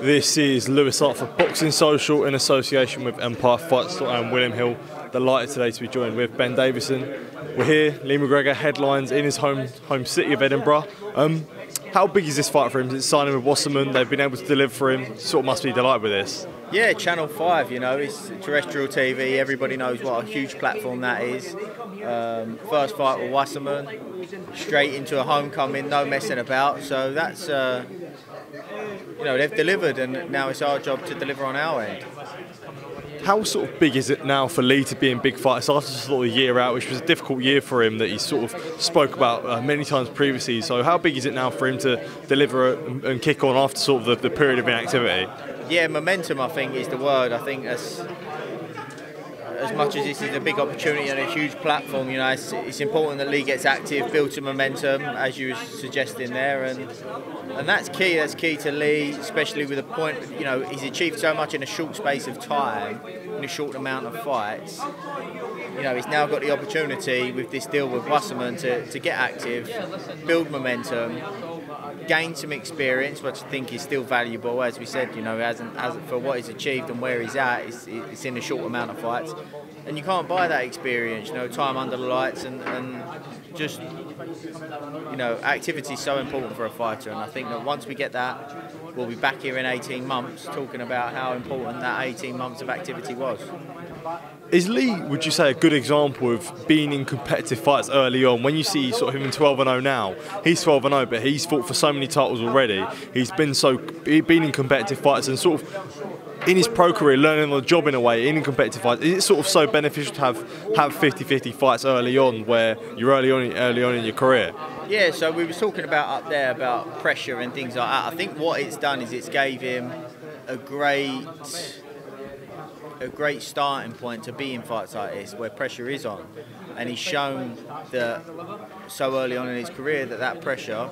This is Lewis Hart for Boxing Social in association with Empire Fight Store and William Hill. Delighted today to be joined with Ben Davison. We're here, Lee McGregor headlines in his home city of Edinburgh. How big is this fight for him? It's signing with Wasserman, they've been able to deliver for him. Sort of must be delighted with this. Yeah, Channel 5, you know, it's terrestrial TV. Everybody knows what a huge platform that is. First fight with Wasserman, straight into a homecoming, no messing about. So that's, you know, they've delivered, and now it's our job to deliver on our end. How sort of big is it now for Lee to be in big fights after sort of a year out, which was a difficult year for him that he sort of spoke about many times previously? So how big is it now for him to deliver and kick on after sort of the period of inactivity? Yeah, momentum, I think, is the word. I think as much as this is a big opportunity and a huge platform, you know, it's important that Lee gets active, builds some momentum, as you were suggesting there, and that's key. That's key to Lee, especially with a point. You know, he's achieved so much in a short space of time, in a short amount of fights. You know, he's now got the opportunity with this deal with Wasserman to get active, build momentum, gain some experience, which I think is still valuable. As we said, you know, hasn't for what he's achieved and where he's at, it's in a short amount of fights, and you can't buy that experience. You know, time under the lights and just, you know, activity is so important for a fighter, and I think that once we get that, we'll be back here in 18 months talking about how important that 18 months of activity was. Is Lee, would you say, a good example of being in competitive fights early on? When you see sort of him 12-0 now, he's 12-0, but he's fought for so many titles already. He's been in competitive fights and sort of in his pro career, learning on the job in a way, in competitive fights. Is it sort of so beneficial to have 50-50 fights early on, where you're early on in your career? Yeah, so we were talking about up there about pressure and things like that. I think what it's done is it's gave him a great starting point to be in fights like this, where pressure is on, and he's shown that so early on in his career that pressure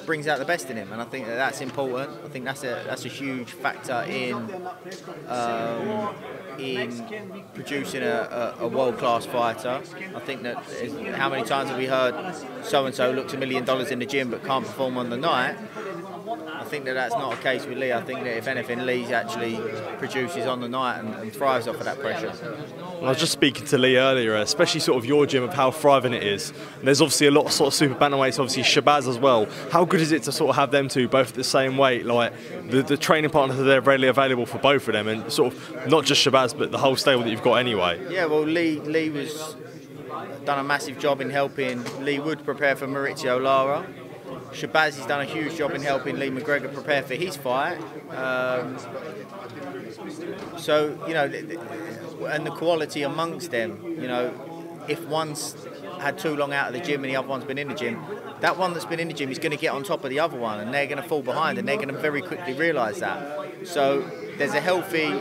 brings out the best in him, and I think that's important. I think that's a huge factor in producing a world-class fighter. I think that how many times have we heard so-and-so looks $1 million in the gym but can't perform on the night? I think that that's not a case with Lee. I think that if anything, Lee actually produces on the night and thrives off of that pressure. I was just speaking to Lee earlier, especially sort of your gym, of how thriving it is. And there's obviously a lot of sort of super bantamweights, obviously Shabaz as well. How good is it to sort of have them two both at the same weight? Like the training partners are there readily available for both of them, and sort of not just Shabaz but the whole stable that you've got anyway. Yeah, well, Lee was done a massive job in helping Leigh Wood prepare for Maurizio Lara. Shabaz has done a huge job in helping Lee McGregor prepare for his fight. So, you know, and the quality amongst them, you know, if one's had too long out of the gym and the other one's been in the gym, that one that's been in the gym is going to get on top of the other one, and they're going to fall behind, and they're going to very quickly realise that. So there's a healthy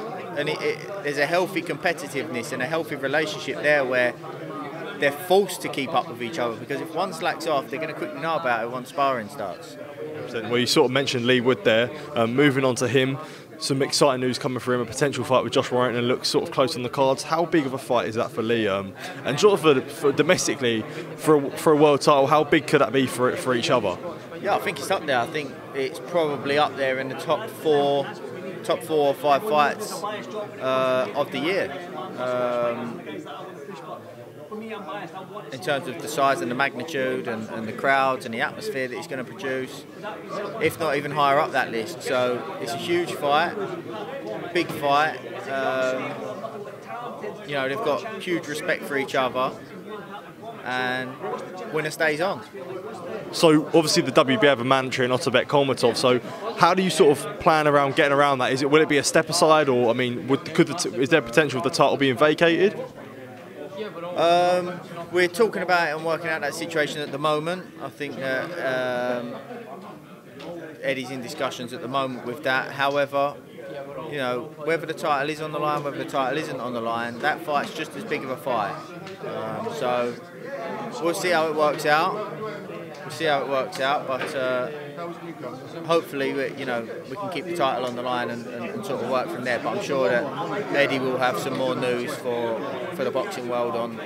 competitiveness and a healthy relationship there where they're forced to keep up with each other, because if one slacks off, they're going to quickly know about it once sparring starts. Well, you sort of mentioned Leigh Wood there. Moving on to him, some exciting news coming for him. A potential fight with Josh Warrington looks sort of close on the cards. How big of a fight is that for Lee? And sort of for domestically, for a world title, how big could that be for each other? Yeah, I think it's up there. I think it's probably up there in the top four or five fights of the year. In terms of the size and the magnitude and the crowds and the atmosphere that he's going to produce, if not even higher up that list. So it's a huge fight, big fight. You know, they've got huge respect for each other, and winner stays on. So obviously the WBA have a mandatory in Otabek Kholmatov. So how do you sort of plan around getting around that? Will it be a step aside, or I mean, is there potential of the title being vacated? We're talking about it and working out that situation at the moment. I think that Eddie's in discussions at the moment with that. However, you know, whether the title is on the line, whether the title isn't on the line, that fight's just as big of a fight. So we'll see how it works out. But hopefully, we can keep the title on the line and sort of work from there. But I'm sure that Eddie will have some more news for for the boxing world on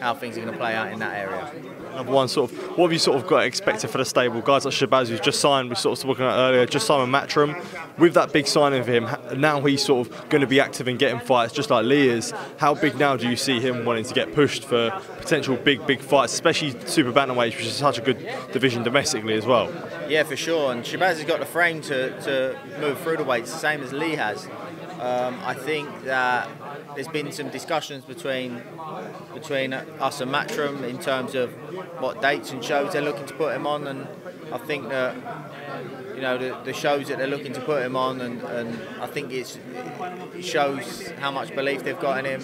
how things are going to play out in that area. Number one, sort of, what have you sort of got expected for the stable? Guys like Shabaz, who's just signed, we sort of spoken about earlier, just signed with Matchroom. With that big signing for him, now he's sort of going to be active in getting fights, just like Leigh is. How big now do you see him wanting to get pushed for potential big fights, especially super bantamweight, which is such a good division domestically as well? Yeah, for sure. And Shabaz has got the frame to move through the weights, the same as Leigh has. I think that there's been some discussions between us and Matchroom in terms of what dates and shows they're looking to put him on, and I think that, you know, the shows that they're looking to put him on, and I think it shows how much belief they've got in him.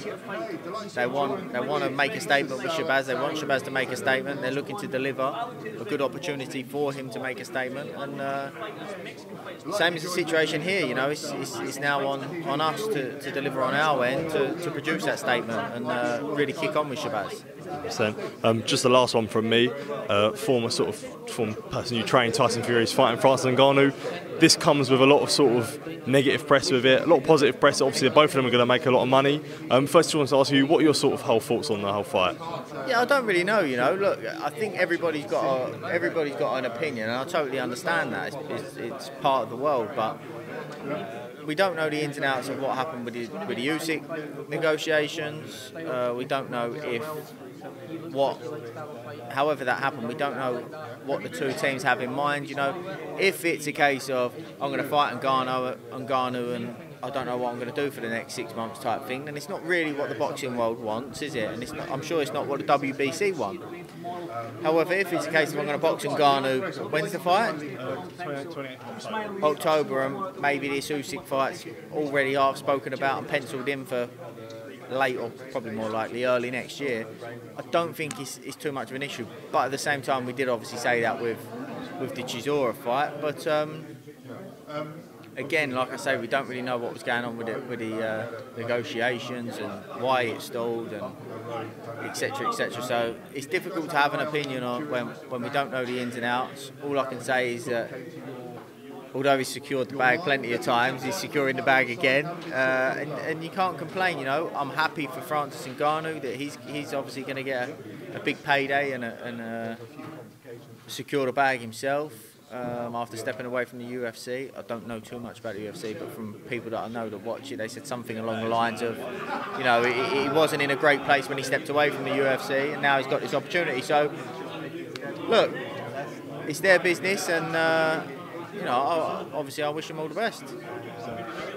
They want to make a statement with Shabaz. They want Shabaz to make a statement. They're looking to deliver a good opportunity for him to make a statement. And same as the situation here, you know, it's now on us to deliver on our end to produce that statement and really kick on with Shabaz. Just the last one from me, former person you trained, Tyson Fury, is fighting Francis Ngannou. This comes with a lot of sort of negative press with it, a lot of positive press. Obviously, both of them are going to make a lot of money. First, I want to ask you, what are your sort of whole thoughts on the whole fight? Yeah, I don't really know. You know, look, I think everybody's got an opinion, and I totally understand that. It's part of the world, but we don't know the ins and outs of what happened with the Usyk negotiations. We don't know however that happened, we don't know what the two teams have in mind. You know, if it's a case of I'm going to fight Ngannou and I don't know what I'm going to do for the next 6 months type thing, then it's not really what the boxing world wants, is it? And I'm sure it's not what the WBC want. However, if it's a case of I'm going to box Ngannou, when's the fight? October, and maybe this Usyk fight's already half spoken about and penciled in for late, or probably more likely early next year. I don't think it's too much of an issue. But at the same time, we did obviously say that with the Chisora fight. But again, like I say, we don't really know what was going on with the negotiations and why it stalled and etc. etc. So it's difficult to have an opinion on when we don't know the ins and outs. All I can say is that although he's secured the bag plenty of times, he's securing the bag again, and you can't complain. You know, I'm happy for Francis Ngannou that he's obviously going to get a big payday and secure the bag himself after stepping away from the UFC. I don't know too much about the UFC, but from people that I know that watch it, they said something along the lines of, you know, he wasn't in a great place when he stepped away from the UFC, and now he's got this opportunity. So, look, it's their business, and you know, obviously I wish him all the best.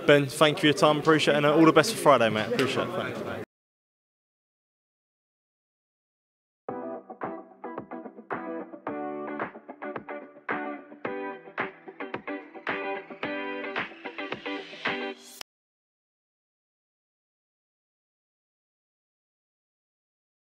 Ben, thank you for your time, appreciate it, and all the best for Friday, mate. Appreciate it. Thanks.